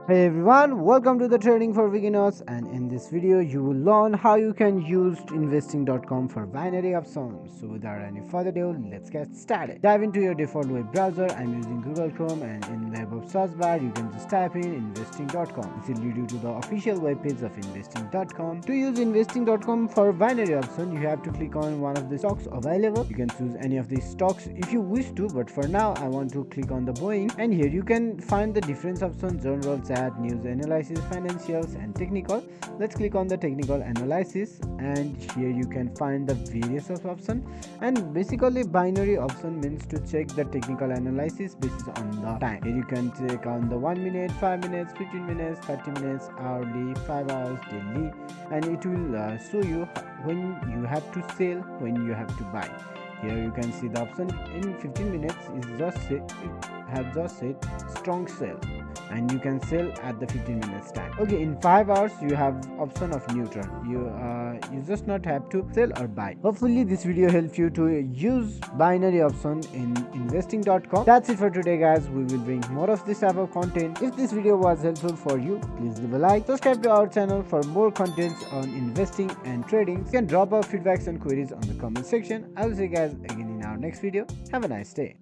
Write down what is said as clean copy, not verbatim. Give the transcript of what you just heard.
Hey everyone, welcome to the Trading for Beginners, and in this video you will learn how you can use investing.com for binary options. So without any further ado, let's get started. Dive into your default web browser. I'm using Google Chrome, and in web of search bar you can just type in investing.com. This will lead you to the official web page of investing.com. To use investing.com for binary option, you have to click on one of the stocks available. You can choose any of these stocks if you wish to, but for now I want to click on the Boeing, and here you can find the different options: general, chat, news analysis, financials, and technical. Let's click on the technical analysis, and here you can find the various of option. And basically binary option means to check the technical analysis based on the time. Here you can check on the 1 minute, 5 minutes, 15 minutes, 30 minutes, hourly, 5 hours, daily, and it will show you when you have to sell, when you have to buy. Here you can see the option in 15 minutes is just it have just said strong sell, and you can sell at the 15 minutes time. Okay, in 5 hours you have option of neutral. You just not have to sell or buy. Hopefully this video helps you to use binary option in investing.com. That's it for today guys. We will bring more of this type of content. If this video was helpful for you, please leave a like, subscribe to our channel for more contents on investing and trading. You can drop our feedbacks and queries on the comment section. I will see you guys again in our next video. Have a nice day.